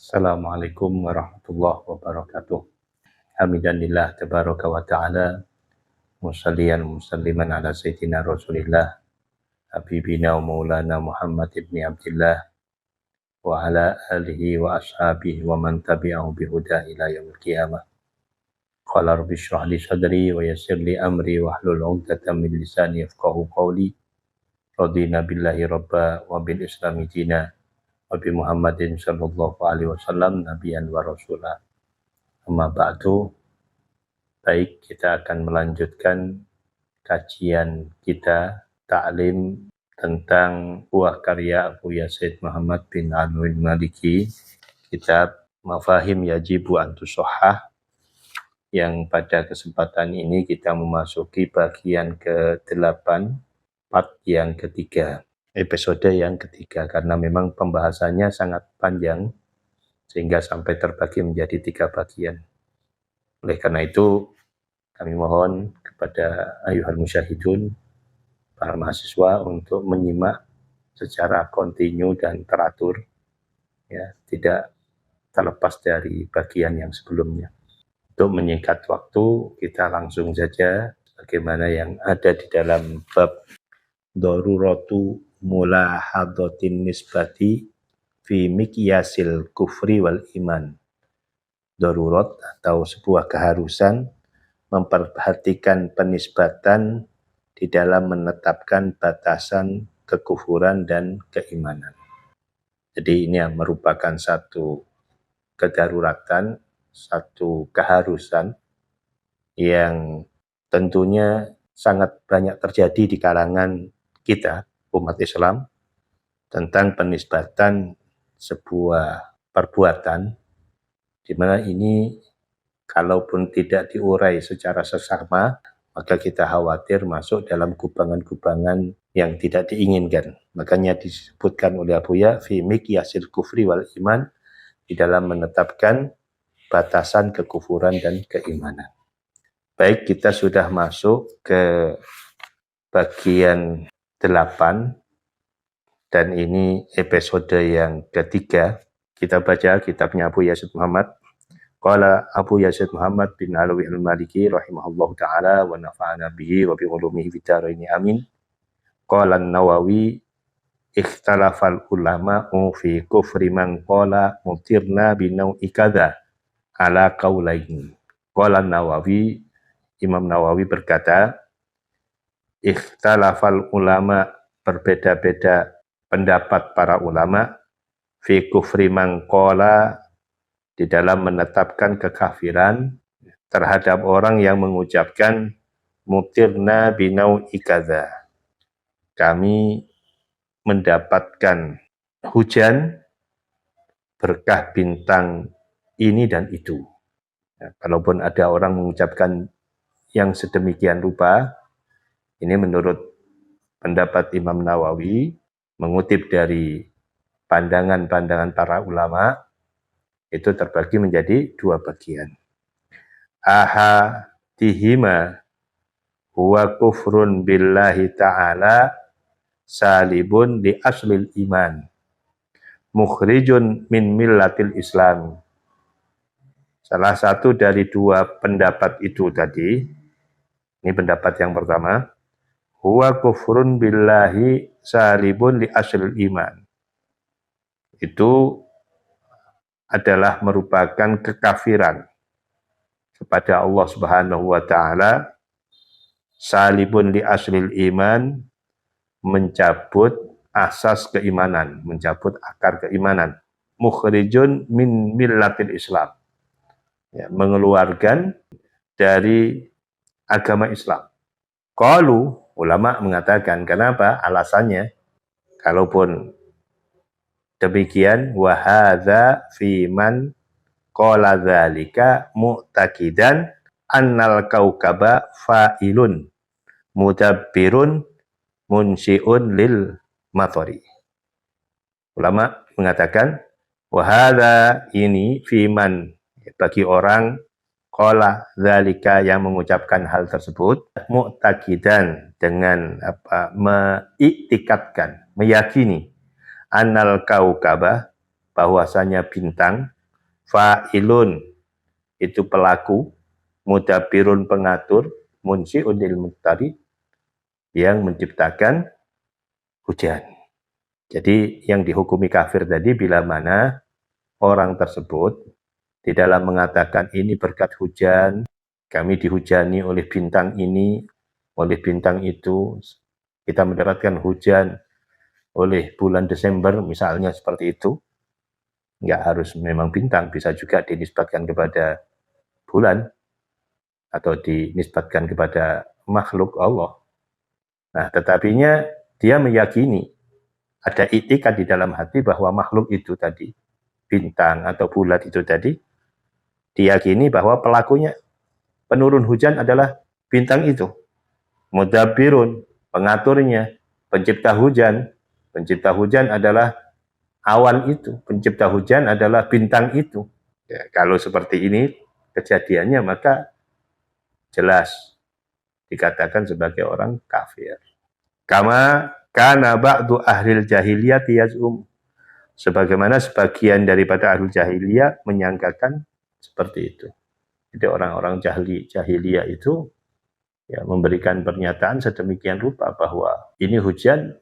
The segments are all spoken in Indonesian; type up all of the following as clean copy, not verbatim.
Assalamualaikum warahmatullahi wabarakatuh. Hamidanillah tabaraka wa ta'ala. Musalliyan musalliman ala sayyidina Rasulillah. Habibina wa maulana Muhammad ibn Abdillah. Wa ala alihi wa ashabihi wa man tabi'ahu bihuda ila yaumil qiyamah. Qala rabbi shrah li sadri wa yassir li amri wa hlul 'uqdatam min lisani yafqahu qawli. Radina billahi rabba wa bil islami dina. Nabi Muhammadin sallallahu alaihi wasallam nabiyan wa rasulah. Amma ba'du. Baik, kita akan melanjutkan kajian kita ta'lim tentang buah karya Abuya Sayyid Muhammad bin Alwi Maliki, kitab Mafahim Yajibu an Tushahhah, yang pada kesempatan ini kita memasuki bagian ke-8, part yang ketiga, episode yang ketiga, karena memang pembahasannya sangat panjang sehingga sampai terbagi menjadi 3 bagian. Oleh karena itu kami mohon kepada ayuhal musyahidun, para mahasiswa, untuk menyimak secara kontinu dan teratur, ya, tidak terlepas dari bagian yang sebelumnya. Untuk menyingkat waktu, kita langsung saja bagaimana yang ada di dalam bab daruratu mulahadatin nisbati fi mikyasil kufri wal iman. Darurat atau sebuah keharusan memperhatikan penisbatan di dalam menetapkan batasan kekufuran dan keimanan. Jadi ini merupakan satu kedaruratan, satu keharusan yang tentunya sangat banyak terjadi di kalangan kita, umat Islam, tentang penisbatan sebuah perbuatan di mana ini kalaupun tidak diurai secara seksama, maka kita khawatir masuk dalam kubangan-kubangan yang tidak diinginkan. Makanya disebutkan oleh Abuya fi mikyasil kufri wal iman, di dalam menetapkan batasan kekufuran dan keimanan. Baik, kita sudah masuk ke bagian 8 dan ini episode yang ketiga. Kita baca kitabnya Abuya Sayyid Muhammad. Qala Abuya Sayyid Muhammad bin Alwi al-Maliki rahimahullahu ta'ala wa nafa'ana bihi wa bi ulumihi fid dharain amin. Qala an-Nawawi ikhtalafal ulama'u fi kufri man qala mutirna binau'i kadza ala qaulaini. Qala an-Nawawi, Imam Nawawi berkata, ikhtalafal ulama, berbeda-beda pendapat para ulama, fi kufri man qala, di dalam menetapkan kekafiran terhadap orang yang mengucapkan mutirna binau'i kadza. Kami mendapatkan hujan berkah bintang ini dan itu. Ya, kalaupun ada orang mengucapkan yang sedemikian rupa, ini menurut pendapat Imam Nawawi, mengutip dari pandangan-pandangan para ulama, itu terbagi menjadi 2 bagian. Ahadihima huwa kufrun billahi ta'ala salibun li aslil iman mukhrijun min millatil islam. Salah satu dari 2 pendapat itu tadi, ini pendapat yang pertama, huwa kufrun billahi salibun li aslil iman. Itu adalah merupakan kekafiran kepada Allah Subhanahu wa ta'ala, salibun li aslil iman, mencabut asas keimanan, mencabut akar keimanan, mukhrijun min millatil islam, ya, mengeluarkan dari agama Islam. Qalu, ulama mengatakan, kenapa? Alasannya, kalaupun demikian, wa hadza fi man qala dzalika mu'taqidan annal kaukaba fa'ilun mudabbirun munsyi'un lil matari. Ulama mengatakan, wa hadza, ini fi man, bagi orang qala dzalika, yang mengucapkan hal tersebut, mu'taqidan, dengan mengiktikadkan, meyakini, annal kaukaba, bahwasanya bintang, fa'ilun itu pelaku, mudabbirun pengatur, munsyi'un lil muqtari yang menciptakan hujan. Jadi yang dihukumi kafir tadi bila mana orang tersebut di dalam mengatakan ini berkat hujan, kami dihujani oleh bintang ini, oleh bintang itu, kita mendapatkan hujan oleh bulan Desember misalnya seperti itu. Nggak harus memang bintang, bisa juga dinisbatkan kepada bulan atau dinisbatkan kepada makhluk Allah. Nah, tetapinya dia meyakini ada iktikad di dalam hati bahwa makhluk itu tadi, bintang atau bulan itu tadi, diyakini bahwa pelakunya penurun hujan adalah bintang itu. Mudabbirun, pengaturnya, pencipta hujan. Pencipta hujan adalah awan itu, pencipta hujan adalah bintang itu. Ya, kalau seperti ini kejadiannya maka jelas dikatakan sebagai orang kafir. Kama kana ba'du ahlil jahiliyah yaz'um, sebagaimana sebagian daripada ahlul jahiliyah menyangkakan seperti itu. Jadi orang-orang jahiliyah itu ya memberikan pernyataan sedemikian rupa bahwa ini hujan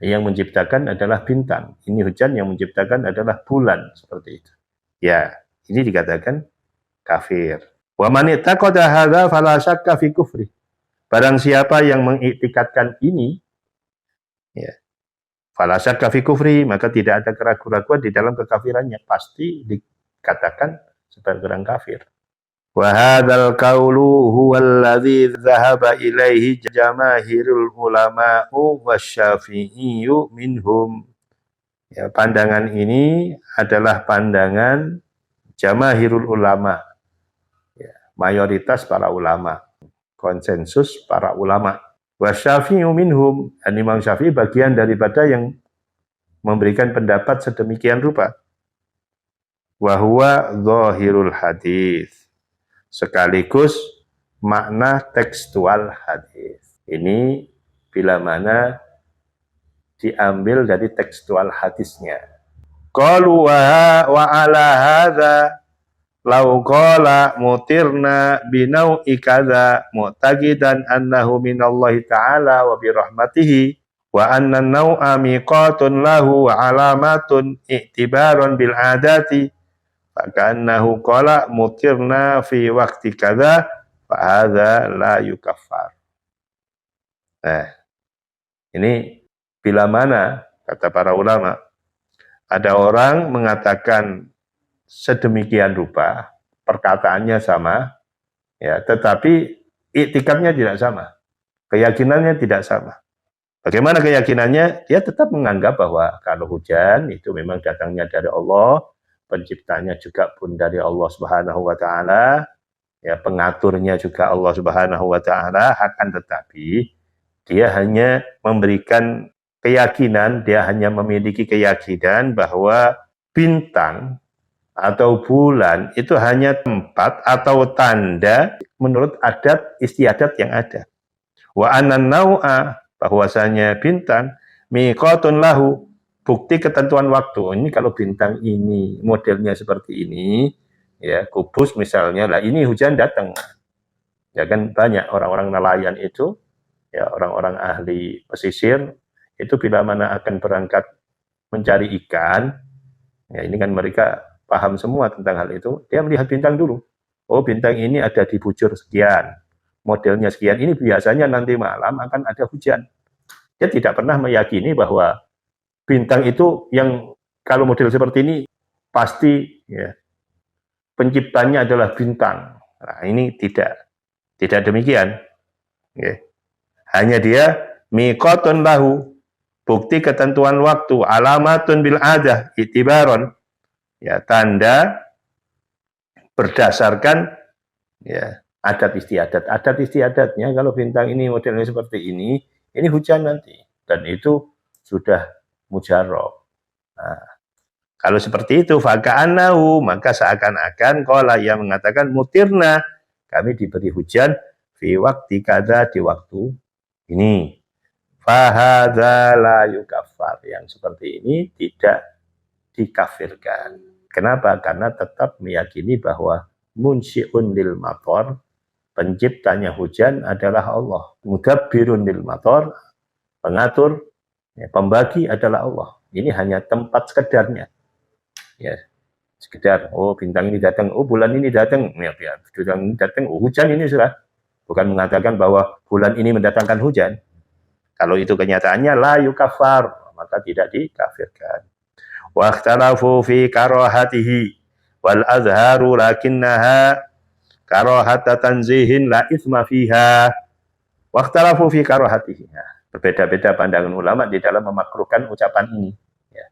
yang menciptakan adalah bintang, ini hujan yang menciptakan adalah bulan, seperti itu. Ya, ini dikatakan kafir. Wa man i'taqada hadza fala syakka fi kufri. Barang siapa yang mengiktikadkan ini, ya, fala syakka fi kufri, maka tidak ada keraguan-keraguan di dalam kekafirannya, pasti dikatakan sebagai orang kafir. Wa hadzal qaulu huwal ladzi dzahaba ilaihi jamaahirul ulama'u wasyafi'iyyu minhum. Ya, pandangan ini adalah pandangan jamaahirul ulama, ya, mayoritas para ulama, konsensus para ulama. Wasyafi'iyyu minhum, dan Imam Syafi'i bagian daripada yang memberikan pendapat sedemikian rupa. Wa huwa dhahirul hadis, sekaligus makna tekstual hadis. Ini bila mana diambil dari tekstual hadisnya. Qalu wa ala hadza law qala mutirna binau'i kadza mu'taqidan annahu minallahi ta'ala wa bi rahmatihi wa anna an-naw'a miqatun lahu wa alamatun i'tibaran bil adati faka'annahu qala mutirna fi waqti kadza fa hadza la yukaffar. Nah, ini bila mana kata para ulama ada orang mengatakan sedemikian rupa, perkataannya sama, ya, tetapi iktikadnya tidak sama, keyakinannya tidak sama. Bagaimana keyakinannya? Dia tetap menganggap bahwa kalau hujan itu memang datangnya dari Allah, penciptanya juga pun dari Allah Subhanahu wa taala, ya, pengaturnya juga Allah Subhanahu wa taala, akan tetapi dia hanya memberikan keyakinan, dia hanya memiliki keyakinan bahwa bintang atau bulan itu hanya tempat atau tanda menurut adat istiadat yang ada. Wa anan nau'a, bahwasanya bintang miqatun lahu, bukti ketentuan waktu. Ini kalau bintang ini modelnya seperti ini, ya, kubus misalnya, lah ini hujan datang. Ya kan banyak orang-orang nelayan itu, ya, orang-orang ahli pesisir itu bila mana akan berangkat mencari ikan, ya, ini kan mereka paham semua tentang hal itu. Dia melihat bintang dulu. Oh, bintang ini ada di bujur sekian, modelnya sekian, ini biasanya nanti malam akan ada hujan. Dia tidak pernah meyakini bahwa bintang itu yang kalau model seperti ini pasti, ya, penciptanya adalah bintang. Nah, ini tidak demikian. Ya. Hanya dia miqatun lahu, bukti ketentuan waktu, alamatun bil adah, itibaron, ya, tanda berdasarkan, ya, adat istiadatnya. Kalau bintang ini modelnya seperti ini hujan nanti, dan itu sudah mujarrab. Nah, kalau seperti itu faka'annahu, maka seakan-akan qala, yang mengatakan mutirna, kami diberi hujan fi waqti kadza, di waktu ini. Fahadza la yukaffar, yang seperti ini tidak dikafirkan. Kenapa? Karena tetap meyakini bahwa munsyi'un lil matar, penciptanya hujan adalah Allah. Mudabbirun lil matar, pengatur, pembagi adalah Allah. Ini hanya tempat sekedarnya. Ya, sekedar, oh bintang ini datang, oh bulan ini datang, ya, bintang ini datang, oh hujan ini sudah. Bukan mengatakan bahwa bulan ini mendatangkan hujan. Kalau itu kenyataannya la yukafar, maka tidak dikafirkan. Wa ikhtalafu fi karahatihi wal azharu lakinnaha karahata tanzihin la itsma fiha. Wa ikhtalafu fi karahatihi. Berbeda-beda pandangan ulama di dalam memakruhkan ucapan ini. Ya.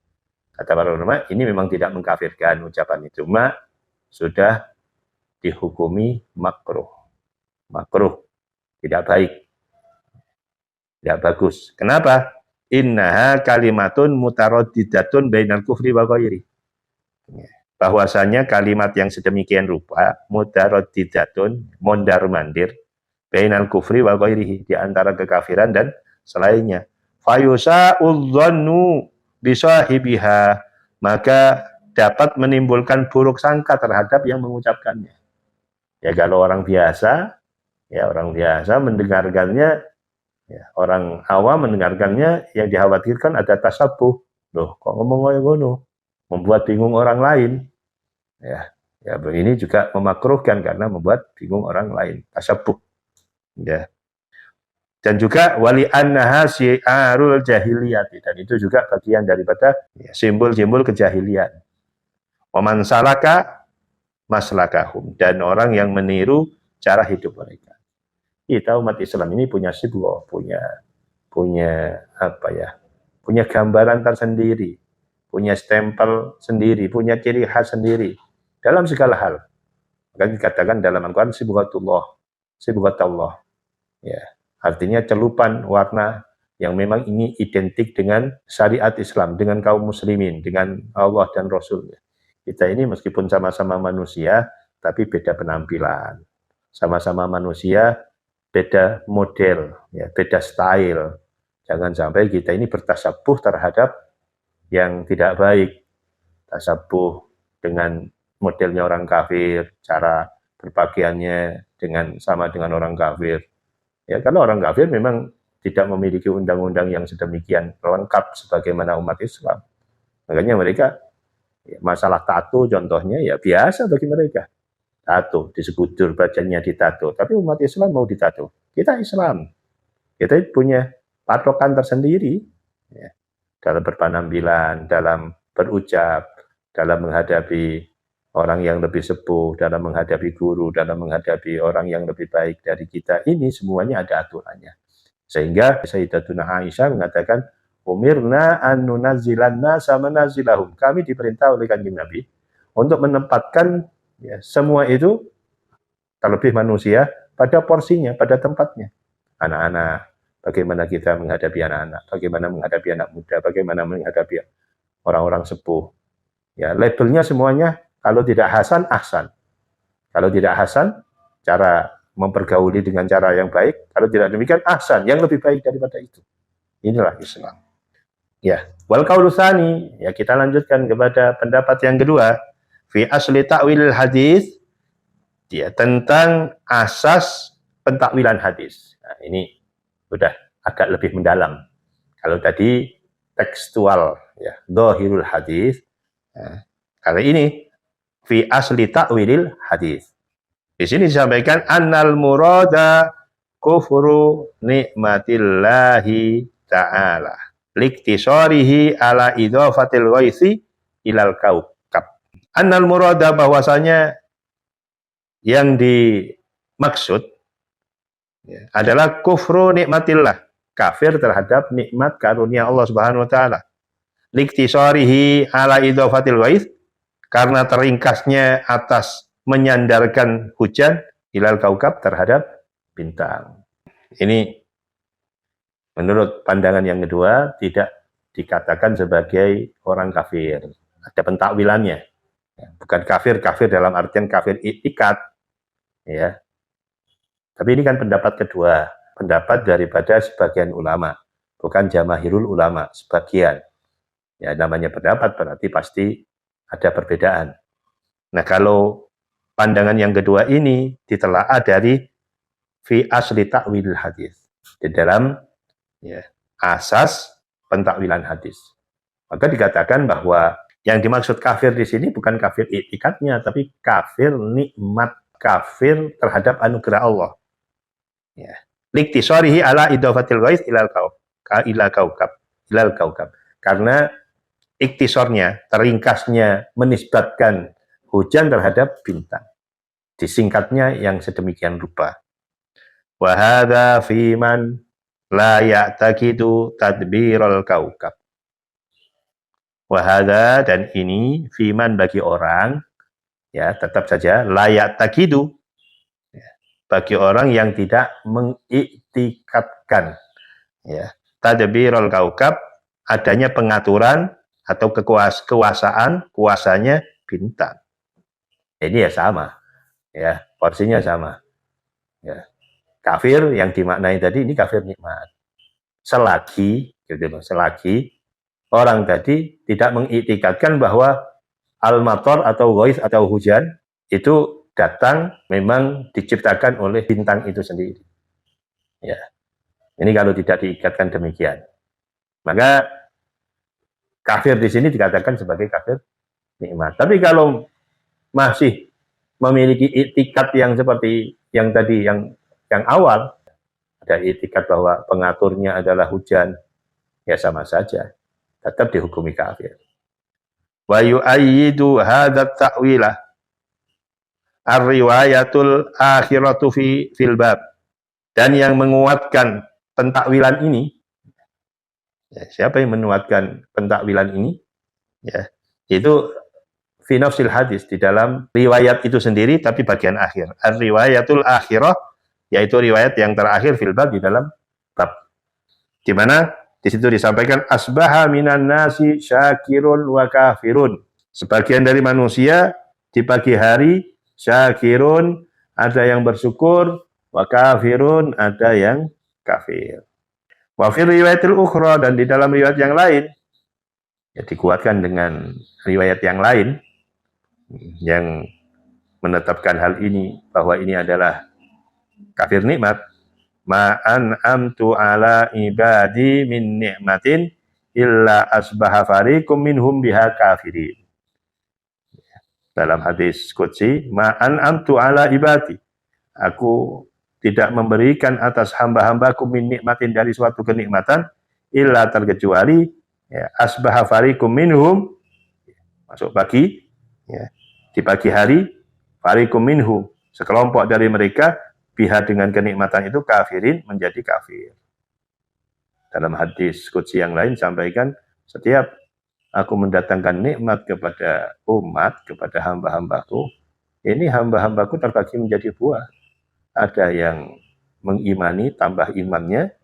Kata para ulama, ini memang tidak mengkafirkan ucapan itu, cuma sudah dihukumi makruh. Makruh, tidak baik, tidak bagus. Kenapa? Innaha kalimatun mutaraddidatun bainal kufri wa ghairi. Bahwasanya kalimat yang sedemikian rupa mutaraddidatun, mondar-mandir, bainal kufri wa ghairihi, di antara kekafiran dan selainnya. Fayusa'udz dzannu bisahibiha, maka dapat menimbulkan buruk sangka terhadap yang mengucapkannya. Ya kalau orang biasa mendengarkannya, ya, orang awam mendengarkannya, yang dikhawatirkan ada tasabuh. Loh, kok ngomong kayak ngono? Membuat bingung orang lain. Ya, ini juga memakruhkan karena membuat bingung orang lain. Tasabuh. Ya. Dan juga wali annaha syi'arul jahiliyati, dan itu juga bagian daripada simbol-simbol kejahilian. Waman salaka maslakahum, dan orang yang meniru cara hidup mereka. Kita umat Islam ini punya sibghah, punya gambaran tersendiri, punya stempel sendiri, punya ciri khas sendiri dalam segala hal. Maka dikatakan dalam Al-Quran sibghatullah. Ya, artinya celupan warna yang memang ini identik dengan syariat Islam, dengan kaum muslimin, dengan Allah dan Rasulnya. Kita ini meskipun sama-sama manusia, tapi beda penampilan. Sama-sama manusia, beda model, ya, beda style. Jangan sampai kita ini bertasabuh terhadap yang tidak baik. Tasabuh dengan modelnya orang kafir, cara berpakaiannya sama dengan orang kafir. Ya, kalau orang kafir memang tidak memiliki undang-undang yang sedemikian lengkap sebagaimana umat Islam. Makanya mereka, ya, masalah tato contohnya ya biasa bagi mereka. Tato, di sekudur badannya ditato. Tapi umat Islam mau ditato. Kita Islam. Kita punya patokan tersendiri. Ya, dalam berpenampilan, dalam berucap, dalam menghadapi orang yang lebih sepuh, dalam menghadapi guru, dalam menghadapi orang yang lebih baik dari kita. Ini semuanya ada aturannya. Sehingga Sayyidatuna Aisyah mengatakan, umirna an nunazzilan nasa manazilahum. Kami diperintah oleh Kanjeng Nabi untuk menempatkan, ya, semua itu, terlebih manusia, pada porsinya, pada tempatnya. Anak-anak, bagaimana kita menghadapi anak-anak, bagaimana menghadapi anak muda, bagaimana menghadapi orang-orang sepuh. Ya, labelnya semuanya, kalau tidak hasan, ahsan. Kalau tidak hasan, cara mempergauli dengan cara yang baik. Kalau tidak demikian, ahsan, yang lebih baik daripada itu. Inilah Islam. Ya, wal qaulu tsani, ya, kita lanjutkan kepada pendapat yang kedua. Fi asli ta'wil hadis, dia tentang asas pentakwilan hadis. Nah, ini sudah agak lebih mendalam. Kalau tadi tekstual, ya, dhahirul hadis. Nah, kali ini fi asli ta'wilil hadis. Di sini disampaikan annal murada kufru nikmatillahi ta'ala liktisarihi ala idhafatil ghaisi ilal kaukab. Annal murada, bahwasanya yang dimaksud, ya, adalah kufru nikmatillah, kafir terhadap nikmat karunia Allah Subhanahu wa taala. Liktisarihi ala idhafatil ghais, karena teringkasnya atas menyandarkan hujan ilal kaukab, terhadap bintang. Ini menurut pandangan yang kedua tidak dikatakan sebagai orang kafir. Ada pentakwilannya. Bukan kafir dalam artian kafir itikad, ya. Tapi ini kan pendapat kedua, pendapat daripada sebagian ulama, bukan jamahirul ulama, sebagian. Ya namanya pendapat berarti pasti ada perbedaan. Nah kalau pandangan yang kedua ini ditelaah dari fi asli takwil hadis, di dalam ya, asas pentakwilan hadis. Maka dikatakan bahwa yang dimaksud kafir di sini bukan kafir i'tikadnya, tapi kafir nikmat, kafir terhadap anugerah Allah. Ya. Liktisarihi ala idafatil ghais ilal kaukab. Karena iktisornya, teringkasnya menisbatkan hujan terhadap bintang. Disingkatnya yang sedemikian rupa. Wa hadza fi man la ya'taqidu tadbirul kaukab. Wahada, dan ini fiman bagi orang, ya tetap saja layak takidu, ya, bagi orang yang tidak mengiktikadkan ya tadbirul kaukab, adanya pengaturan atau kuasanya bintang. Ini ya sama, ya porsinya sama. Ya. Kafir yang dimaknai tadi ini kafir nikmat. Selagi orang tadi tidak mengiktikadkan bahwa al-matar atau ghaith atau hujan itu datang memang diciptakan oleh bintang itu sendiri. Ya. Ini kalau tidak diikatkan demikian. Maka kafir di sini dikatakan sebagai kafir nikmat. Tapi kalau masih memiliki iktikad yang seperti yang tadi yang awal, ada iktikad bahwa pengaturnya adalah hujan, ya sama saja. Tetap dihukumi kafir. Wa yu'ayyidu hadzat ta'wilah ar-riwayatul akhiratu fil bab. Dan yang menguatkan pentakwilan ini, ya, siapa yang menguatkan pentakwilan ini? Ya, itu fi nafsil hadis, di dalam riwayat itu sendiri tapi bagian akhir. Ar-riwayatul akhirah, yaitu riwayat yang terakhir fil bab, di dalam bab. Di mana di situ disampaikan asbaha minan nasi syakirun wa kafirun. Sebagian dari manusia di pagi hari syakirun, ada yang bersyukur, wa kafirun, ada yang kafir. Wa fi riwayatil ukhra, dan di dalam riwayat yang lain, ya dikuatkan dengan riwayat yang lain yang menetapkan hal ini, bahwa ini adalah kafir nikmat. Ma'an amtu ala ibadi min ni'matin illa asbaha fariqum minhum biha kafirin. Dalam hadis qudsi, ma'an amtu ala ibadi, aku tidak memberikan atas hamba-hambaku min nikmatin, dari suatu kenikmatan, illa terkecuali ya, asbaha fariqum minhum, masuk pagi ya, di pagi hari, fariqum minhum, sekelompok dari mereka, biha, dengan kenikmatan itu, kafirin, menjadi kafir. Dalam hadis qudsi yang lain sampaikan, setiap aku mendatangkan nikmat kepada umat, kepada hamba-hambaku, ini hamba-hambaku terbagi menjadi dua. Ada yang mengimani, tambah imannya,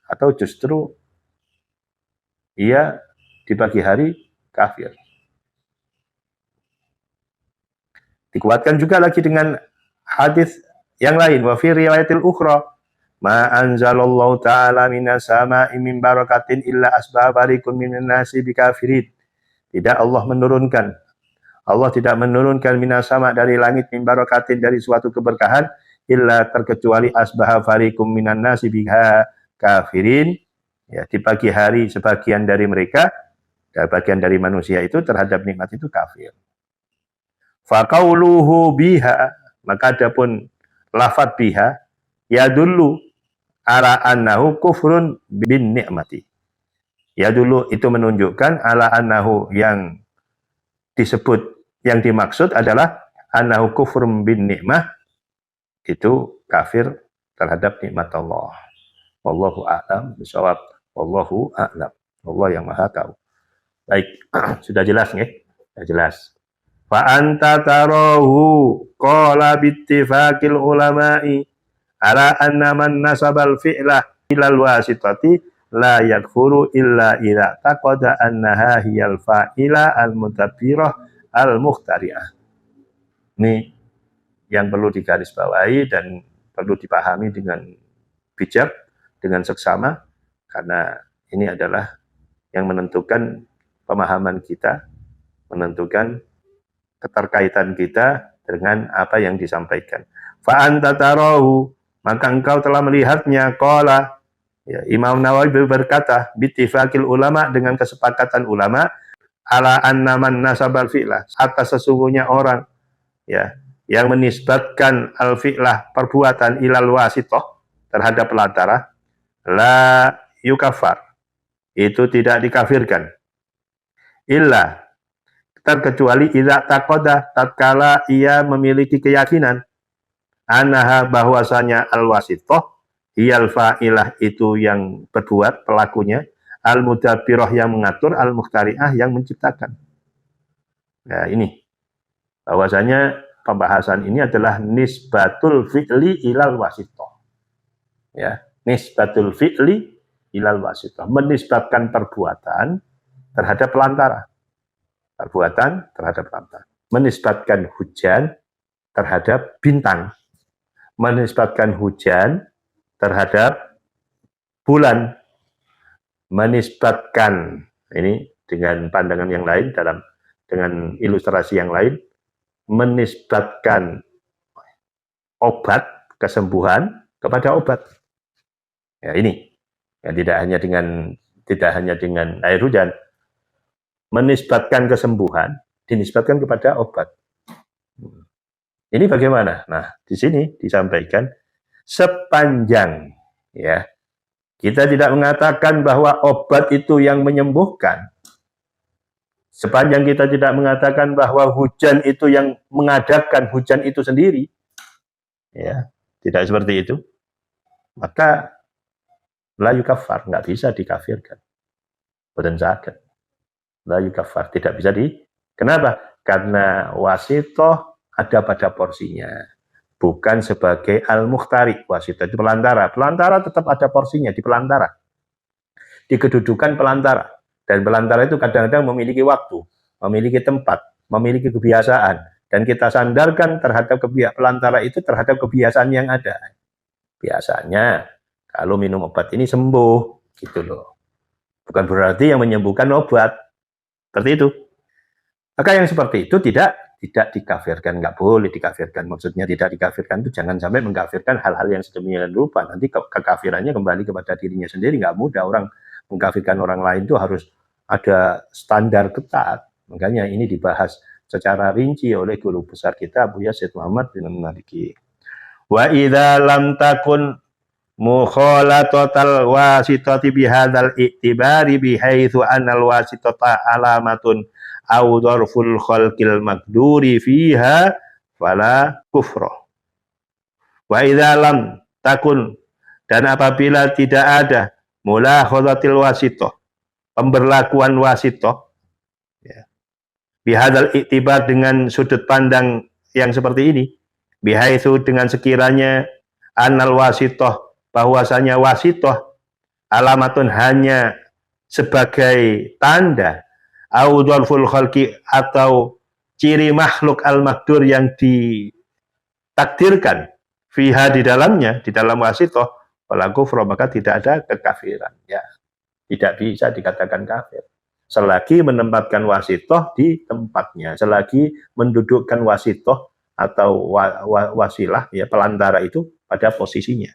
atau justru ia di pagi hari kafir. Dikuatkan juga lagi dengan hadis yang lain, wa fi riwayatil ukhra, ma anzalallahu ta'ala minas sama'i min barakatin illa asbaha fariqun minan nasi bikafirin. Allah tidak menurunkan minas sama, dari langit, min barakatin, dari suatu keberkahan, illa terkecuali asbaha fariqum minan nasi biha kafirin, ya, di pagi hari sebagian dari mereka, bagian dari manusia itu terhadap nikmat itu kafir. Faqauluhu biha, maka adapun lafadz biha, ya dulu ala annahu kufrun bin ni'mati. Ya dulu itu menunjukkan ala annahu, yang disebut, yang dimaksud adalah annahu kufrun bin ni'mah, itu kafir terhadap nikmat Allah. Wallahu a'lam bishawab. Wallahu a'lam. Allah yang maha tahu. Baik, sudah jelas nggih? Sudah jelas. Fa anta tarahu qala bittifaqil ulama'i ala anna man nasabal fi'la ilal wasitati la yakfuru illa idza taqada annaha hiyal fa'ila al-mutabbirah al-mukhtari'ah. Ini yang perlu digarisbawahi dan perlu dipahami dengan bijak, dengan seksama, karena ini adalah yang menentukan pemahaman kita, menentukan keterkaitan kita dengan apa yang disampaikan. Fa anta tarahu, maka engkau telah melihatnya. Qala, ya, Imam Nawawi berkata, bittifaqil ulama, dengan kesepakatan ulama, ala anna man nasabal fi'lah, atas sesungguhnya orang, ya, yang menisbatkan al-fi'lah, perbuatan, ilal wasitoh, terhadap pelantara, la yukafar, itu tidak dikafirkan, illa, terkecuali idza taqada, tatkala ia memiliki keyakinan, anaha, bahwasanya al-wasitoh, hiyal fa'ilah, itu yang berbuat, pelakunya, al-mudabbirah, yang mengatur, al-mukhtari'ah, yang menciptakan. Nah, ini bahwasanya pembahasan ini adalah nisbatul fi'li ilal wasitoh. Ya, nisbatul fi'li ilal wasitoh, menisbatkan perbuatan terhadap pelantara. Perbuatan terhadap pelantara. Menisbatkan hujan terhadap bintang. Menisbatkan hujan terhadap bulan. Menisbatkan, ini dengan pandangan yang lain, dengan ilustrasi yang lain, menisbatkan obat, kesembuhan kepada obat. Ya, ini ya, tidak hanya dengan air hujan, menisbatkan kesembuhan dinisbatkan kepada obat. Ini bagaimana? Nah, di sini disampaikan sepanjang, ya, kita tidak mengatakan bahwa obat itu yang menyembuhkan. Sepanjang kita tidak mengatakan bahwa hujan itu yang mengadakan hujan itu sendiri, ya, tidak seperti itu, maka la yukafar, nggak bisa dikafirkan. Boten saged. La yukafar, tidak bisa Kenapa? Karena wasitoh ada pada porsinya, bukan sebagai al-mukhtari. Wasitoh itu pelantara. Pelantara tetap ada porsinya di pelantara, di kedudukan pelantara. Dan pelantara itu kadang-kadang memiliki waktu, memiliki tempat, memiliki kebiasaan. Dan kita sandarkan terhadap pelantara itu terhadap kebiasaan yang ada. Biasanya, kalau minum obat ini sembuh, gitu loh. Bukan berarti yang menyembuhkan obat. Seperti itu. Maka yang seperti itu tidak dikafirkan, nggak boleh dikafirkan. Maksudnya tidak dikafirkan itu jangan sampai mengkafirkan hal-hal yang sedemikian rupa. Nanti kekafirannya kembali kepada dirinya sendiri. Nggak mudah orang mengkafirkan orang lain, itu harus ada standar ketat. Makanya ini dibahas secara rinci oleh guru besar kita, Buya Syed Muhammad bin Maliki. Wa idza lam takun mukhalatatal wasitati bihadzal i'tibari bihaitsu annal wasitata alamatun aw dzarful khalqil maqduri fiha fala kufra. Wa idza lam takun, dan apabila tidak ada mulakhadhatil wasithah, pemberlakuan wasithah, ya, bihadzal i'tibar, dengan sudut pandang yang seperti ini, bihaitsu, dengan sekiranya, annal wasithah, bahwasanya wasithah, alamatun, hanya sebagai tanda, au dzarful khalqi, atau ciri makhluk al-maqdur yang ditakdirkan, fiha, di dalamnya, di dalam wasithah, fala kufra, maka tidak ada kekafiran. Ya, tidak bisa dikatakan kafir selagi menempatkan wasithah di tempatnya, selagi mendudukkan wasithah atau wasilah, ya, pelantara itu pada posisinya.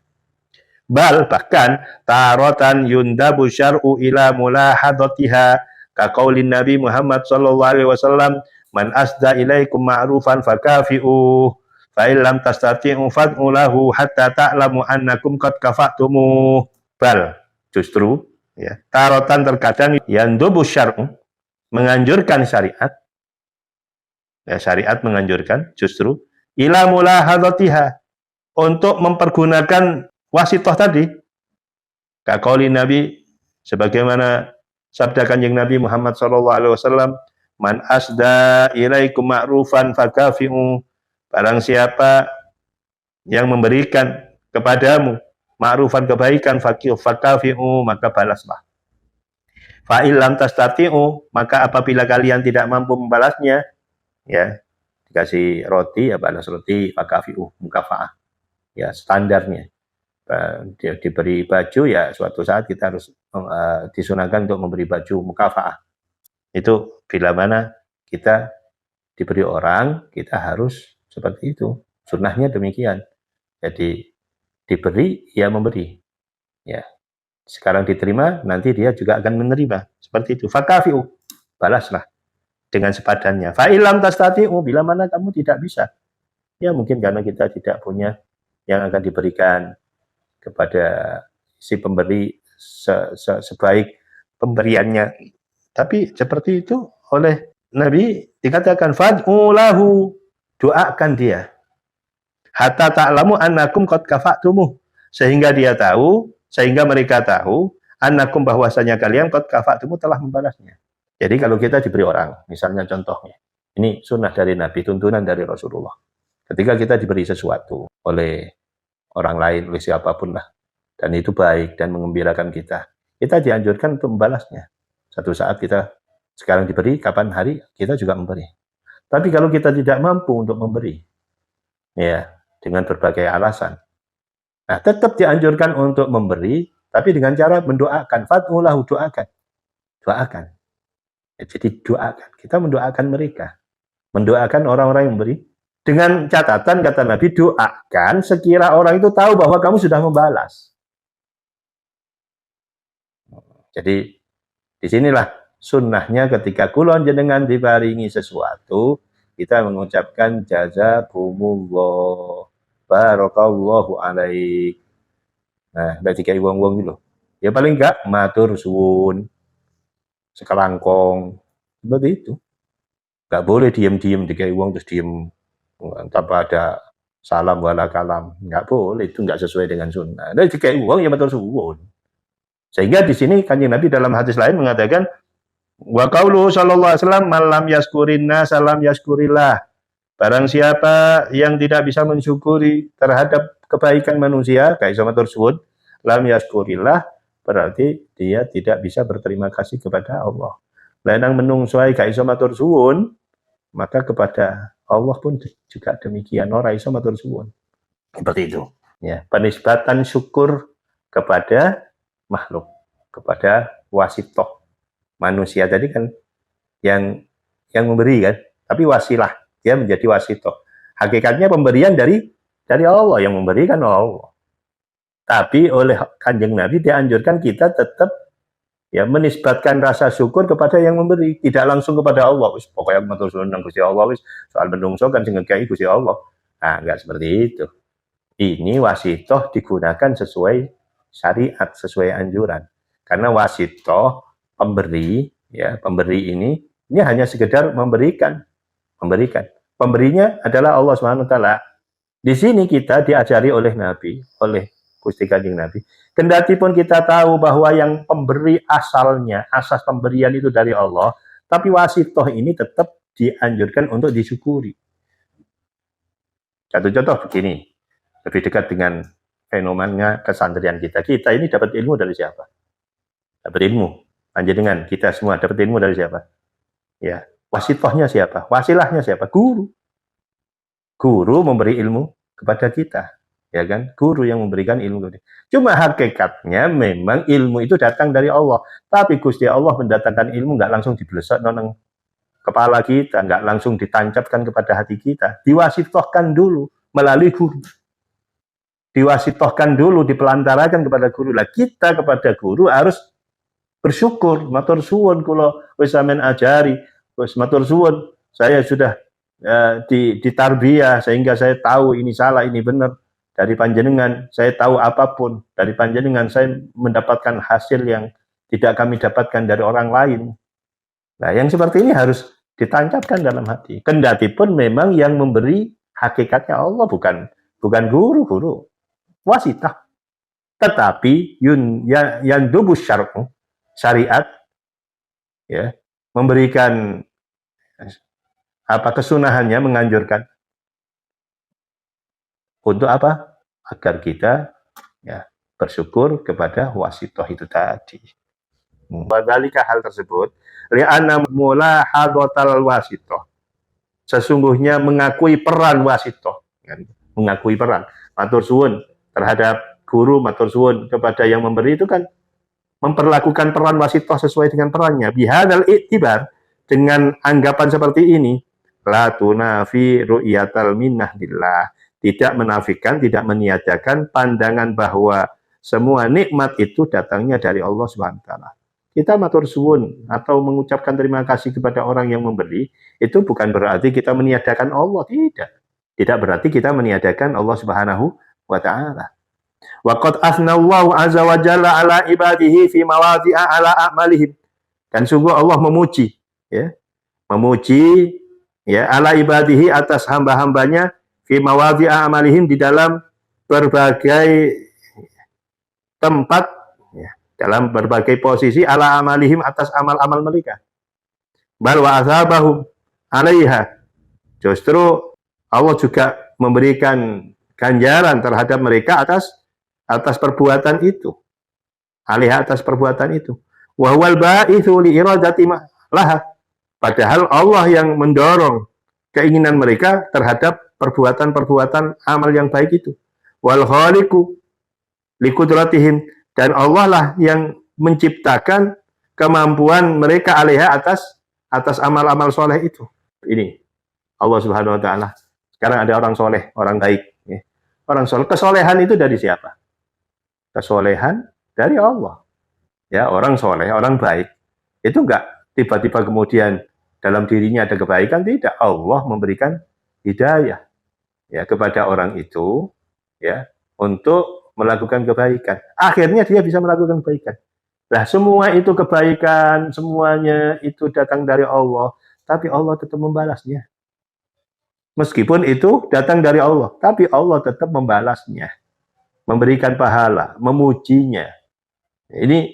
Bal, bahkan tarotan yundabu syar'u ila mulahadatiha, kaqaulin Nabi Muhammad sallallahu alaihi wasallam, man asda ilaikum ma'rufan fakafi'u, fa illam tastati'u fad'u lahu hatta ta'lamu annakum qad kafa'tumu. Bal, justru, ya, tarotan, terkadang, yandubu syar'u, menganjurkan syariat, ya, syariat menganjurkan justru ila mulahadatiha, untuk mempergunakan wasithah tadi, kaqaulin Nabi, sebagaimana sabda Kanjeng Nabi Muhammad sallallahu alaihi wasallam, man asda ilaikum ma'rufan fakafi'u, barang siapa yang memberikan kepadamu ma'rufan, kebaikan, fakafi'u, maka balaslah. Fa illam tastati'u, maka apabila kalian tidak mampu membalasnya, ya, dikasih roti, ya balas roti, fakafi'u, mukafa'ah, ya, standarnya. dia diberi baju, ya suatu saat kita harus disunahkan untuk memberi baju mukafaah. Itu bila mana kita diberi orang, kita harus seperti itu. Sunnahnya demikian. Jadi diberi, ya memberi. Ya. Sekarang diterima, nanti dia juga akan menerima. Seperti itu. Fakafi'u, balaslah dengan sepadannya. Fa'ilam tastati'u, bila mana kamu tidak bisa. Ya mungkin karena kita tidak punya yang akan diberikan kepada si pemberi sebaik pemberiannya. Tapi seperti itu oleh Nabi dikatakan fad'u lahu, doakan dia. Hatta ta'lamu annakum qad kafa'tumuh, sehingga dia tahu, sehingga mereka tahu annakum, bahwasanya kalian qad kafa'tumuh, telah membalasnya. Jadi kalau kita diberi orang, misalnya contohnya, ini sunnah dari Nabi, tuntunan dari Rasulullah. Ketika kita diberi sesuatu oleh orang lain, oleh siapapun lah, dan itu baik dan mengembirakan kita dianjurkan untuk membalasnya. Satu saat kita sekarang diberi, kapan hari kita juga memberi. Tapi kalau kita tidak mampu untuk memberi, ya dengan berbagai alasan, nah tetap dianjurkan untuk memberi, tapi dengan cara mendoakan. Fad'ulahu, doakan. Ya, jadi doakan, kita mendoakan mereka, mendoakan orang-orang yang memberi. Dengan catatan, kata Nabi, doakan sekira orang itu tahu bahwa kamu sudah membalas. Jadi disinilah sunnahnya ketika kulon jenengan diparingi sesuatu, kita mengucapkan jazakumullah, barakallahu alaik. Nah, berarti kayak wong-wong gitu. Ya paling enggak matur suwun, sekelangkong, seperti itu. Enggak boleh diem-diem dikai wong terus diem tanpa ada salam wala kalam. Enggak boleh, itu enggak sesuai dengan sunnah. Nah, dikai wong ya matur suwun. Sehingga di sini Kanjeng Nabi dalam hadis lain mengatakan, wa qauluhu sallallahu alaihi wasallam, man lam yaskurinna salam yaskurillah. Barang siapa yang tidak bisa mensyukuri terhadap kebaikan manusia, kayak sama tersebut, lam yaskurillah, berarti dia tidak bisa berterima kasih kepada Allah. Lainang menungsoai kayak sama tersebut, maka kepada Allah pun juga demikian. Ora iso matur suwun. Seperti itu. Ya, penisbatan syukur kepada makhluk, kepada wasitoh. Manusia tadi kan yang memberi kan, tapi wasilah, dia menjadi wasitoh. Hakikatnya pemberian dari Allah, yang memberikan Allah. Tapi oleh Kanjeng Nabi dianjurkan kita tetap ya menisbatkan rasa syukur kepada yang memberi, tidak langsung kepada Allah. Wis pokoknya matur suwun nang Gusti Allah, wis soal menungso kan sing ngekeki Gusti Allah. Nah, enggak seperti itu. Ini wasitoh digunakan sesuai syariat, sesuai anjuran. Karena wasitoh pemberi, ya pemberi ini hanya sekedar memberikan. Pemberinya adalah Allah Subhanahu wa taala. Di sini kita diajari oleh Nabi, oleh Gusti Kanjeng Nabi. Kendati pun kita tahu bahwa yang pemberi asalnya, asas pemberian itu dari Allah, tapi wasitoh ini tetap dianjurkan untuk disyukuri. Satu contoh begini, lebih dekat dengan fenomena kesantrian kita. Kita ini dapat ilmu dari siapa? Dapat ilmu. Panjenengan, kita semua dapat ilmu dari siapa? Ya, wasitohnya siapa? Wasilahnya siapa? Guru. Guru memberi ilmu kepada kita. Ya kan, guru yang memberikan ilmu. Cuma hakikatnya memang ilmu itu datang dari Allah. Tapi Gusti Allah mendatangkan ilmu nggak langsung diblesek nang kepala kita, nggak langsung ditancapkan kepada hati kita. Diwasitohkan dulu melalui guru. Diwasitohkan dulu, dipelantarakan kepada guru. Lah kita kepada guru harus bersyukur. Matur suwun kula wis sampean ajari, wis matur suwun. Saya sudah ditarbiyah sehingga saya tahu ini salah, ini benar. Dari panjenengan saya tahu apapun, dari panjenengan saya mendapatkan hasil yang tidak kami dapatkan dari orang lain. Nah, yang seperti ini harus ditancapkan dalam hati. Kendati pun memang yang memberi hakikatnya Allah, bukan guru, wasitah. Tetapi yang dubus syariat, ya, memberikan kesunahannya, menganjurkan untuk apa? Agar kita ya bersyukur kepada wasitoh itu tadi. Wadhalika hal tersebut li'anna mulahadhatal wasitoh, sesungguhnya mengakui peran wasitoh, mengakui peran matur suwun terhadap guru matur suwun kepada yang memberi itu kan memperlakukan peran wasitoh sesuai dengan perannya. Bihadal iktibar, dengan anggapan seperti ini, la tunafi ru'yatal minnah billah, tidak menafikan, tidak meniadakan pandangan bahwa semua nikmat itu datangnya dari Allah Subhanahu wa taala. Kita matur suwun atau mengucapkan terima kasih kepada orang yang memberi, itu bukan berarti kita meniadakan Allah, tidak. Tidak berarti kita meniadakan Allah Subhanahu wa taala. Wa qad asnallahu azza wa jalla ala ibadihi fi mawadhi'a ala a'malihim. Dan sungguh Allah memuji, ya. Memuji ya ala ibadihi atas hamba-hambanya fi mawadhi'a amalihim, di dalam berbagai tempat, ya, dalam berbagai posisi, ala amalihim atas amal-amal mereka. Bal wa asabahum alaiha. Justru Allah juga memberikan ganjaran terhadap mereka atas perbuatan itu. Alih atas perbuatan itu. Wa huwal ba'itsu li iradati laha. Padahal Allah yang mendorong keinginan mereka terhadap perbuatan-perbuatan amal yang baik itu. Wal khaliqu liqudratihim, dan Allah lah yang menciptakan kemampuan mereka alaiha atas amal-amal soleh itu. Ini Allah Subhanahu wa taala. Sekarang ada orang soleh, orang baik. Ya. Orang soleh, kesolehan itu dari siapa? Kesolehan dari Allah. Ya, orang soleh, orang baik. Itu enggak tiba-tiba kemudian dalam dirinya ada kebaikan, tidak. Allah memberikan hidayah ya kepada orang itu, ya, untuk melakukan kebaikan. Akhirnya dia bisa melakukan kebaikan. Nah, semua itu kebaikan, semuanya itu datang dari Allah, tapi Allah tetap membalasnya. Meskipun itu datang dari Allah, tapi Allah tetap membalasnya, memberikan pahala, memujinya. Ini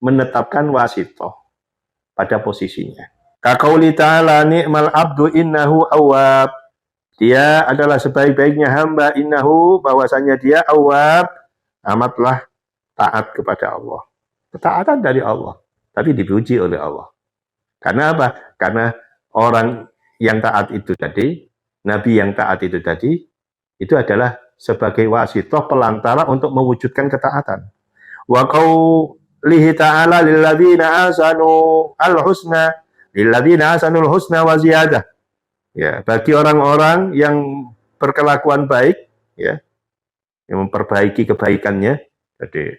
menetapkan wasitoh pada posisinya. Kaqauli ta'ala ni'mal abdu innahu awwab. Dia adalah sebaik-baiknya hamba, innahu, bahwasanya dia awwab, amatlah taat kepada Allah. Ketaatan dari Allah, tapi dipuji oleh Allah. Karena apa? Karena orang yang taat itu tadi, Nabi yang taat itu tadi, itu adalah sebagai wasitoh, pelantara untuk mewujudkan ketaatan. Wa qaulihi ta'ala lilladzina ahsanu al-husna, lilladzina ahsanul husna wa ziyadah. Ya, bagi orang-orang yang berkelakuan baik, ya, yang memperbaiki kebaikannya, jadi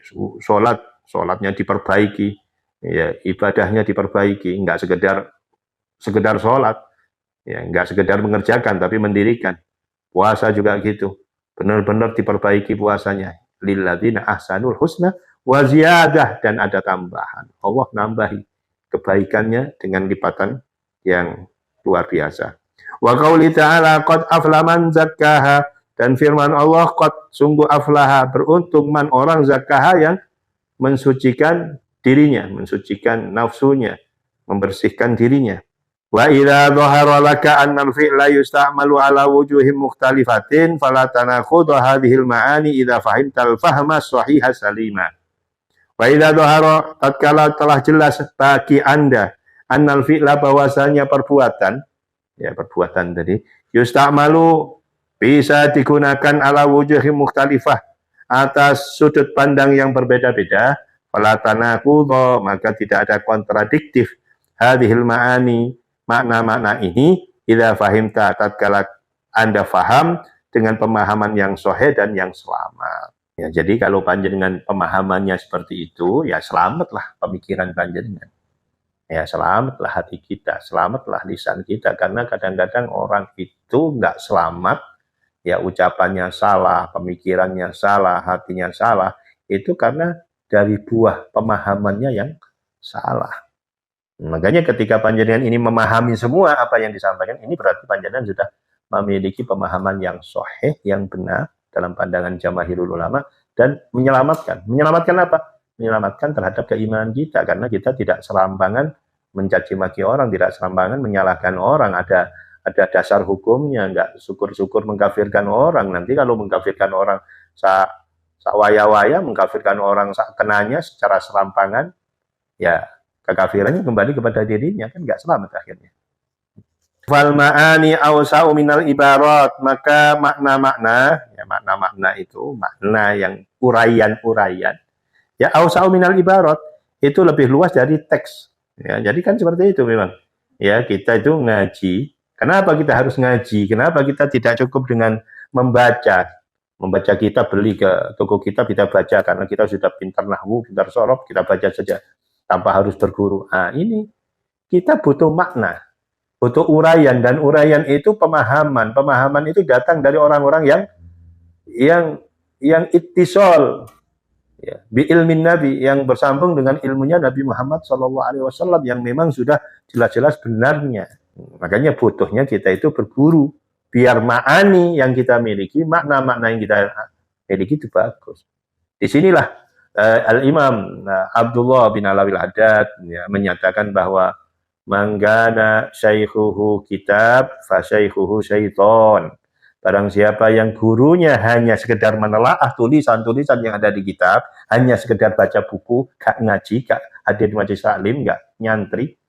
sholatnya diperbaiki, ya, ibadahnya diperbaiki, enggak sekedar sholat, ya, enggak sekedar mengerjakan tapi mendirikan. Puasa juga gitu, benar-benar diperbaiki puasanya. Lilladzina ahsanul husna wa ziyadah, dan ada tambahan. Allah nambahi kebaikannya dengan lipatan yang luar biasa. Wa qauli ta'ala qad aflaha man zakkaha, dan firman Allah qad, sungguh aflaha, beruntung man orang zakkaha yang mensucikan dirinya, mensucikan nafsunya, membersihkan dirinya. Wa idza dhahara laka annal fi'la yusta'malu ala wujuhim mukhtalifatin fala tanakhudhu hadhil ma'ani idza fahimtal fahma sahiha salima. Wa idza dhahara, tatkala telah jelas bagi Anda, annal fi'la, bahwasanya perbuatan, ya, perbuatan tadi, yusta'malu, bisa digunakan ala wujuhim mukhtalifah, atas sudut pandang yang berbeda-beda, fala tanakhudhu, maka tidak ada kontradiktif, hadhil ma'ani, makna-makna ini, idza fahimta, tatkala Anda faham dengan pemahaman yang sahih dan yang selamat. Ya, jadi kalau panjenengan pemahamannya seperti itu, ya selamatlah pemikiran panjenengan. Ya, selamatlah hati kita, selamatlah lisan kita, karena kadang-kadang orang itu nggak selamat, ya, ucapannya salah, pemikirannya salah, hatinya salah, itu karena dari buah pemahamannya yang salah. Makanya ketika panjenengan ini memahami semua apa yang disampaikan, ini berarti panjenengan sudah memiliki pemahaman yang sahih, yang benar dalam pandangan jamaahirul ulama, dan menyelamatkan. Menyelamatkan apa? Menyelamatkan terhadap keimanan kita, karena kita tidak serampangan mencaci maki orang, tidak serampangan menyalahkan orang, ada dasar hukumnya, enggak syukur-syukur mengkafirkan orang. Nanti kalau mengkafirkan orang sawaya-waya, mengkafirkan orang kenanya secara serampangan, ya kekafirannya kembali kepada dirinya, kan nggak selamat akhirnya. Fal ma'ani awsa'u minal ibarat, maka makna-makna, ya makna-makna itu, makna yang uraian-uraian, ya awsa'u minal ibarat, itu lebih luas dari teks. Ya, jadi kan seperti itu memang. Ya, kita itu ngaji. Kenapa kita harus ngaji? Kenapa kita tidak cukup dengan membaca? Membaca kitab, beli ke toko kitab, kita baca karena kita sudah pintar nahwu, pintar sorof, kita baca saja tanpa harus berguru. Nah, ini kita butuh makna, butuh uraian, dan uraian itu pemahaman. Pemahaman itu datang dari orang-orang yang yang ittisal, ya, bi ilmin Nabi, yang bersambung dengan ilmunya Nabi Muhammad SAW yang memang sudah jelas-jelas benarnya. Makanya butuhnya kita itu berguru biar ma'ani yang kita miliki, makna-makna yang kita miliki itu bagus. Disinilah Al-Imam Abdullah bin Alawil Haddad ya, menyatakan bahwa manggana syaikhuhu kitab fa syaikhuhu syaiton. Barang siapa yang gurunya hanya sekedar menelaah tulisan-tulisan yang ada di kitab, hanya sekedar baca buku, gak ngaji, gak hadir di majelis taklim, gak nyantri,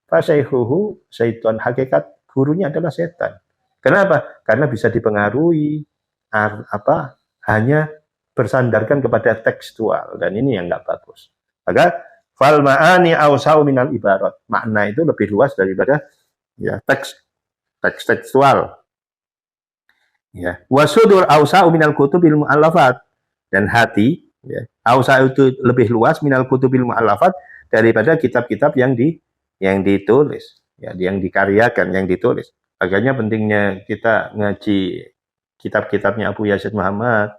fa syaikhuhu syaiton. Hakikat gurunya adalah setan. Kenapa? Karena bisa dipengaruhi hanya bersandarkan kepada tekstual, dan ini yang nggak bagus. Maka fal ma'ani awsa'u minal ibarat, makna itu lebih luas daripada ya teks tekstual. Ya, wasudur awsa'u minal kutubil mu'allafat, dan hati ya, awsa'u itu lebih luas minal kutubil mu'allafat daripada kitab-kitab yang ditulis, ya, yang dikaryakan, yang ditulis. Makanya pentingnya kita ngaji kitab-kitabnya Abu Yazid Muhammad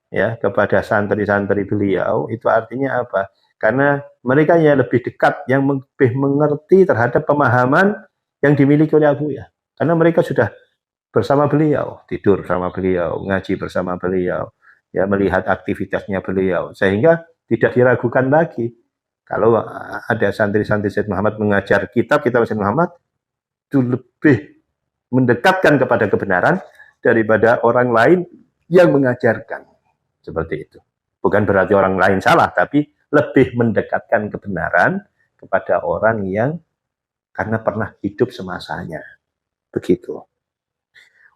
ya kepada santri-santri beliau. Itu artinya apa? Karena mereka yang lebih dekat, yang lebih mengerti terhadap pemahaman yang dimiliki oleh Abu ya. Karena mereka sudah bersama beliau, tidur bersama beliau, ngaji bersama beliau, ya, melihat aktivitasnya beliau, sehingga tidak diragukan lagi kalau ada santri-santri Said Muhammad mengajar kitab Said Muhammad, itu lebih mendekatkan kepada kebenaran daripada orang lain yang mengajarkan. Seperti itu. Bukan berarti orang lain salah, tapi lebih mendekatkan kebenaran kepada orang yang karena pernah hidup semasanya. Begitu.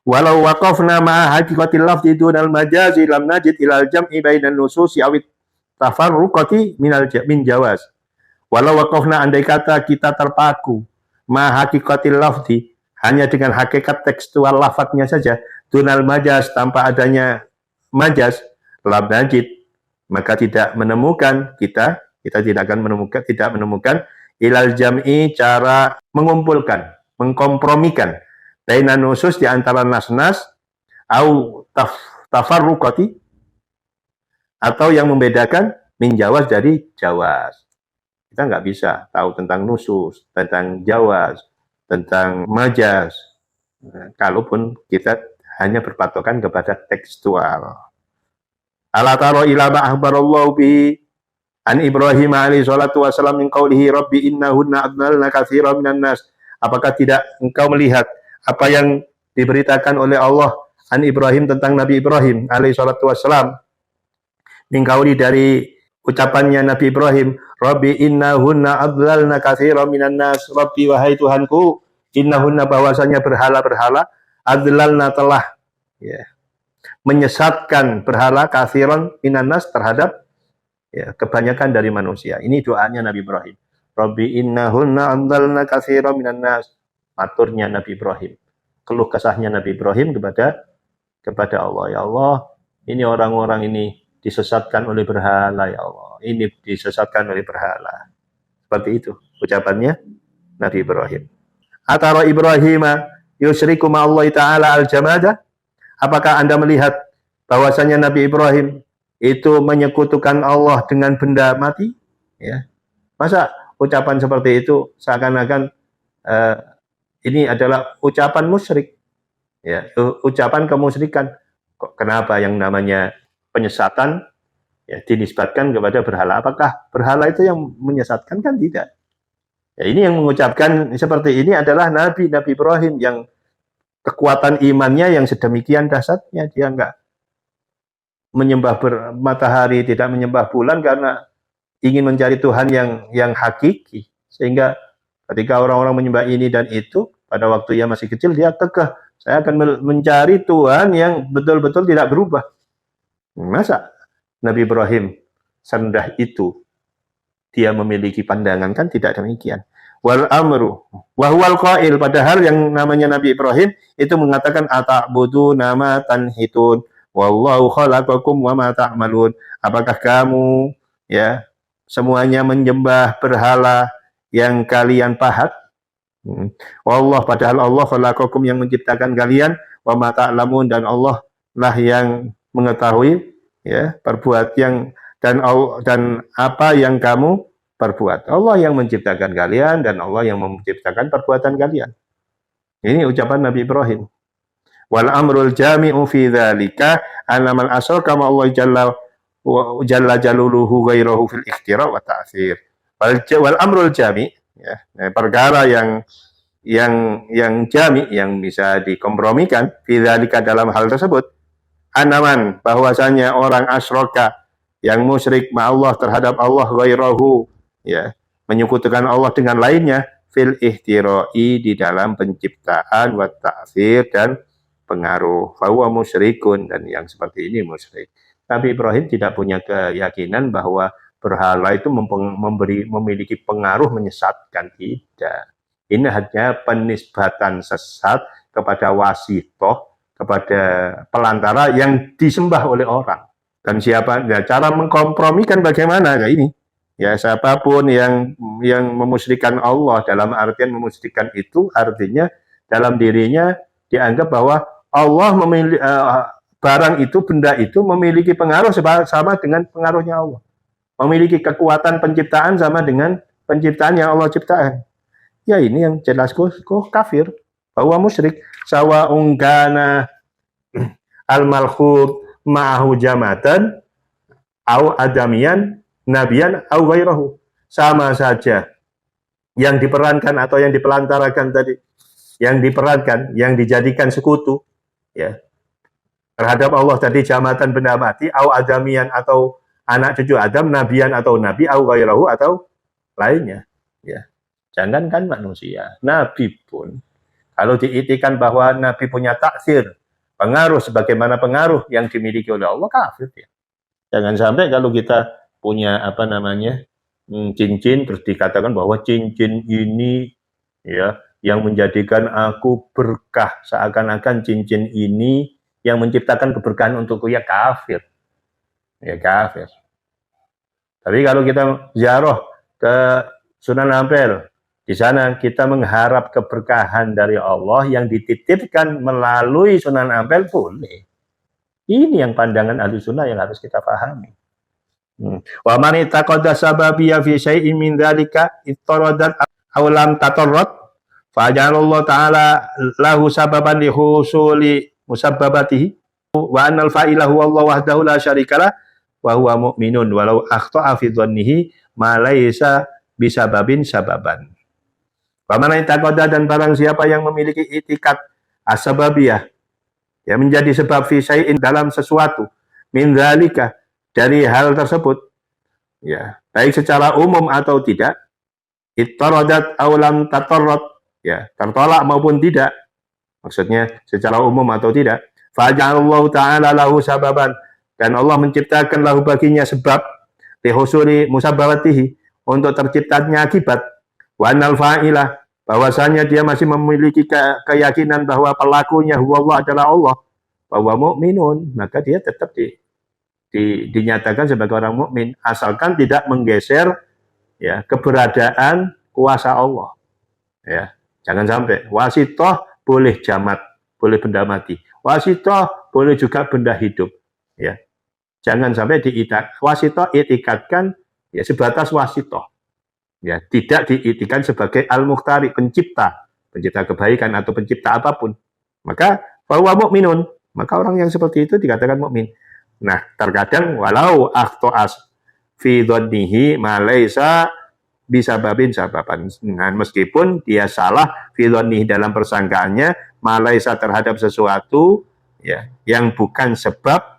Walau waqafna ma'a haqiqatil lafzi dunal majazi lam najid ilal jam'i bainan nususi awit tafarruqati min jawaz. Walau waqafna, andai kata kita terpaku ma'a haqiqatil lafzi, hanya dengan hakikat tekstual lafadznya saja, dunal majaz, tanpa adanya majaz, lam najid, maka tidak menemukan kita tidak akan menemukan ilal jam'i, cara mengumpulkan, mengkompromikan bainan nusus, di antara nas-nas, au tafarruqati, atau yang membedakan min jawaz dari jawaz. Kita nggak bisa tahu tentang nusus, tentang jawaz, tentang majaz, kalaupun kita hanya berpatokan kepada tekstual. Ala taro ila ma akhbarallahu bihi an Ibrahim alaihi salatu wasallam min qawlihi rabbi innahunna adlalna katsiran minan nas. Apakah tidak engkau melihat apa yang diberitakan oleh Allah an Ibrahim, tentang Nabi Ibrahim alaihi salatu wasallam, min qawli, dari ucapannya Nabi Ibrahim, Rabbi innahunna adlalna katsiran minan nas. Rabbi, wahai Tuhanku, innahunna, bahwasanya berhala-berhala, adlalna, telah ya, menyesatkan, berhala, katsiran minan nas, terhadap ya, kebanyakan dari manusia. Ini doanya Nabi Ibrahim. Rabbi innahunna adlalna katsiran minan nas. Maturnya Nabi Ibrahim, keluh kesahnya Nabi Ibrahim kepada Allah. Ya Allah, ini orang-orang ini disesatkan oleh berhala, ya Allah. Ini disesatkan oleh berhala. Seperti itu ucapannya Nabi Ibrahim. Atara Ibrahim yusyriku ma'allahi ta'ala al-jamada. Apakah Anda melihat bahwasanya Nabi Ibrahim itu menyekutukan Allah dengan benda mati? Ya. Masa ucapan seperti itu seakan-akan ini adalah ucapan musyrik, ya, ucapan kemusyrikan. Kenapa yang namanya penyesatan ya dinisbatkan kepada berhala? Apakah berhala itu yang menyesatkan? Kan tidak. Ya, ini yang mengucapkan seperti ini adalah Nabi Ibrahim, yang kekuatan imannya yang sedemikian dahsyatnya. Dia enggak menyembah matahari, tidak menyembah bulan, karena ingin mencari Tuhan yang hakiki. Sehingga ketika orang-orang menyembah ini dan itu, pada waktu ia masih kecil dia kekeh, saya akan mencari Tuhan yang betul-betul tidak berubah. Masa Nabi Ibrahim serendah itu dia memiliki pandangan? Kan tidak demikian. Wal amru wahwal qail, padahal yang namanya Nabi Ibrahim itu mengatakan ata'budu nama tanhitun wallahu khalaqakum wa ma ta'malun. Apakah kamu ya semuanya menyembah berhala yang kalian pahat? Wallah, padahal Allah khalaqakum yang menciptakan kalian, wa ma ta'lamun, dan Allah lah yang mengetahui ya perbuat yang dan apa yang kamu perbuat. Allah yang menciptakan kalian dan Allah yang menciptakan perbuatan kalian. Ini ucapan Nabi Ibrahim. Wal amrul jami'u fi dzalika annamal asyraka ma Allah jalla jaluluhu ghairahu fil ikhtira wa ta'thir. Wal amrul jami' ya, perkara yang jami, yang bisa dikompromikan fi dzalika, dalam hal tersebut, anaman, bahwasanya orang asyraka yang musyrik ma Allah terhadap Allah ghairahu, ya, menyekutukan Allah dengan lainnya, fil ihtirai, di dalam penciptaan, wa ta'thir, dan pengaruh, fahuwa musyrikun, dan yang seperti ini musyrik. Nabi Ibrahim tidak punya keyakinan bahwa berhala itu memiliki pengaruh menyesatkan, tidak. Ini hanya penisbatan sesat kepada wasitoh, kepada pelantara yang disembah oleh orang. Dan siapa? Ya, cara mengkompromikan bagaimana? Ya ini. Ya, siapapun yang memusyrikan Allah, dalam artian memusyrikan itu artinya dalam dirinya dianggap bahwa Allah memiliki barang itu, benda itu memiliki pengaruh sama dengan pengaruhnya Allah. Memiliki kekuatan penciptaan sama dengan penciptaan yang Allah ciptakan. Ya ini yang jelas kok kafir, bahwa musyrik. Sawa ungkana al-malkhut ma'ahu jamatan au adamian nabiyan au ghairahu. Sama saja yang diperankan atau yang dipelantarakan tadi, yang diperankan, yang dijadikan sekutu ya terhadap Allah tadi, jamatan, benda mati, au adamian atau anak cucu Adam, nabiyan atau nabi, au ghairahu atau lainnya ya. Jangankan manusia, nabi pun kalau diitikan bahwa nabi punya taksir, pengaruh sebagaimana pengaruh yang dimiliki oleh Allah, kafir ya. Jangan sampai kalau kita punya cincin, terus dikatakan bahwa cincin ini ya yang menjadikan aku berkah, seakan-akan cincin ini yang menciptakan keberkahan untukku, ya kafir. Ya kafir. Tapi kalau kita ziarah ke Sunan Ampel, di sana kita mengharap keberkahan dari Allah yang dititipkan melalui Sunan Ampel, boleh. Ini yang pandangan ahli sunnah yang harus kita pahami. Wa man itaqada sababiyya fi syai'in min dzalika ittaradat aw lam tatarrat fa ja'alallahu ta'ala lahu sababan li husuli musabbabatihi wa annal fa'ilahu Allah wahdahu la syarikalah wa huwa mu'minun walau akhta'a fi dhannihi ma laysa bisababin sababan. Wa man itaqada, dan barang siapa yang memiliki itikad asbabiyah, ya menjadi sebab fi syai'in, dalam sesuatu, min dzalika, dari hal tersebut ya, baik secara umum atau tidak, ittaradat aw lam tatarrat, ya tertolak maupun tidak, maksudnya secara umum atau tidak, fa ja'alallahu ta'ala lahu sababan, dan Allah menciptakan lahu baginya sebab, li husuli musabbabatihi, untuk terciptanya akibat, wa annal fa'ilah, bahwasanya dia masih memiliki keyakinan bahwa pelakunya Allah adalah Allah, bahwa mukminun, maka dia tetap dinyatakan sebagai orang mukmin, asalkan tidak menggeser ya keberadaan kuasa Allah. Ya, jangan sampai wasitoh boleh jamat, boleh benda mati. Wasitoh boleh juga benda hidup. Ya, jangan sampai wasitoh itikadkan ya sebatas wasitoh. Ya, tidak diitikan sebagai al-mukhtari, pencipta kebaikan atau pencipta apapun. Maka bahwa mukminun, maka orang yang seperti itu dikatakan mukmin. Nah, terkadang walau akhto'as fi dhannihi ma laisa bisababin sababan. Nah, meskipun dia salah fi dhannihi, dalam persangkaannya, ma laisa terhadap sesuatu ya yang bukan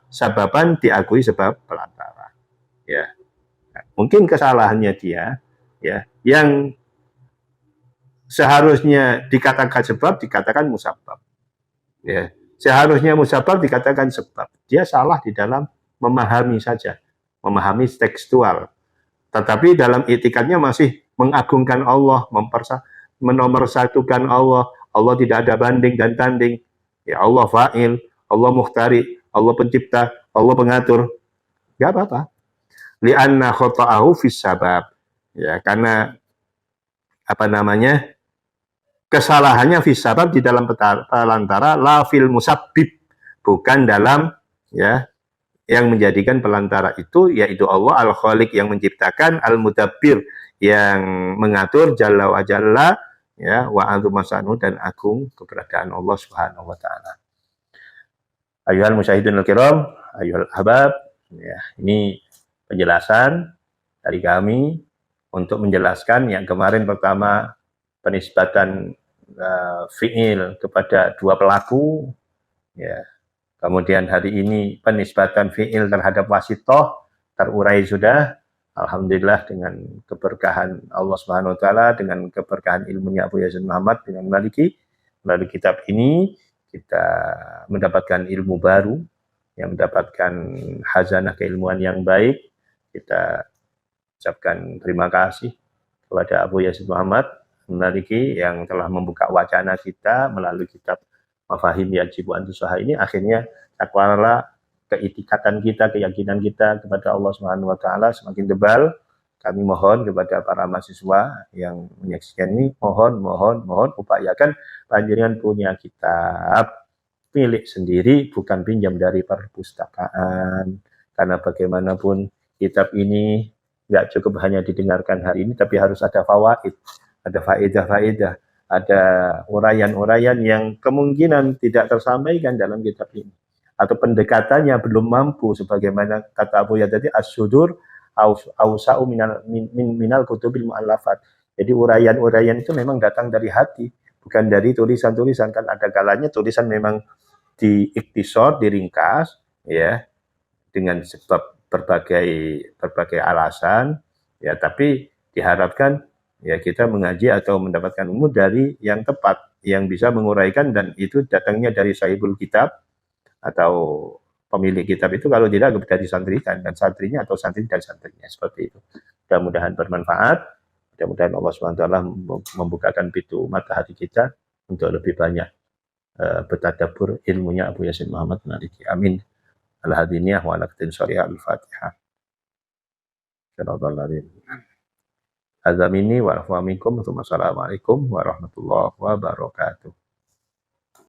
sababan diakui sebab pelantara. Ya. Nah, mungkin kesalahannya dia ya yang seharusnya dikatakan sebab, dikatakan musabab. Ya. Seharusnya musabab dikatakan sebab. Dia salah di dalam memahami saja, memahami tekstual. Tetapi dalam itikadnya masih mengagungkan Allah, menomorsatukan Allah. Allah tidak ada banding dan tanding. Ya Allah fa'il, Allah muhtari, Allah pencipta, Allah pengatur. Gak apa-apa. Li'anna khota'ahu fis sabab. Ya, karena apa namanya? Kesalahannya fis sabab di dalam pelantara, la fil musabbib, bukan dalam ya yang menjadikan pelantara itu yaitu Allah al-Khaliq yang menciptakan, al-Mudabbir yang mengatur, jalla wa jalla ya, wa antum masanu, dan agung keberadaan Allah Subhanahu wa taala. Ayuhal musyahidun al-kiram, ayuhal ahbab, ya, ini penjelasan dari kami untuk menjelaskan yang kemarin pertama penisbatan fi'il kepada dua pelaku, ya. Kemudian hari ini penisbatan fi'il terhadap wasitoh terurai sudah. Alhamdulillah dengan keberkahan Allah Subhanahu wa taala, dengan keberkahan ilmunya Abu Yazid Muhammad dengan Maliki, melalui kitab ini kita mendapatkan ilmu baru, yang mendapatkan khazanah keilmuan yang baik. Kita ucapkan terima kasih kepada Abu Yazid Muhammad Maliki yang telah membuka wacana kita melalui kitab Mafahim Yajibu Antusaha ini. Akhirnya takwala keitikatan kita, keyakinan kita kepada Allah Subhanahu wa taala semakin tebal. Kami mohon kepada para mahasiswa yang menyaksikan ini, mohon upayakan panjenengan punya kitab milik sendiri, bukan pinjam dari perpustakaan. Karena bagaimanapun kitab ini nggak cukup hanya didengarkan hari ini, tapi harus ada fawaid, ada faedah-faedah, ada uraian-uraian yang kemungkinan tidak tersampaikan dalam kitab ini, atau pendekatannya belum mampu, sebagaimana kata Abu Yazid tadi, as-sudur awsa'u minal kutubil mu'allafat. Jadi uraian-uraian itu memang datang dari hati, bukan dari tulisan-tulisan. Kan ada kalanya tulisan memang diiktisor, diringkas, ya, dengan sebab berbagai alasan, ya, tapi diharapkan ya kita mengaji atau mendapatkan ilmu dari yang tepat, yang bisa menguraikan, dan itu datangnya dari sahibul kitab atau pemilik kitab itu, kalau tidak dari santri dan santrinya, atau santri dan santrinya, seperti itu. Mudah-mudahan bermanfaat, mudah-mudahan Allah SWT membukakan pintu mata hati kita untuk lebih banyak bertadabbur ilmunya Abu Yazid Muhammad Maliki. Amin. Al-hadiniyah wa al-qtin syariah al-fatihah. Hadza minni wa afu minkum. Assalamualaikum warahmatullahi wabarakatuh.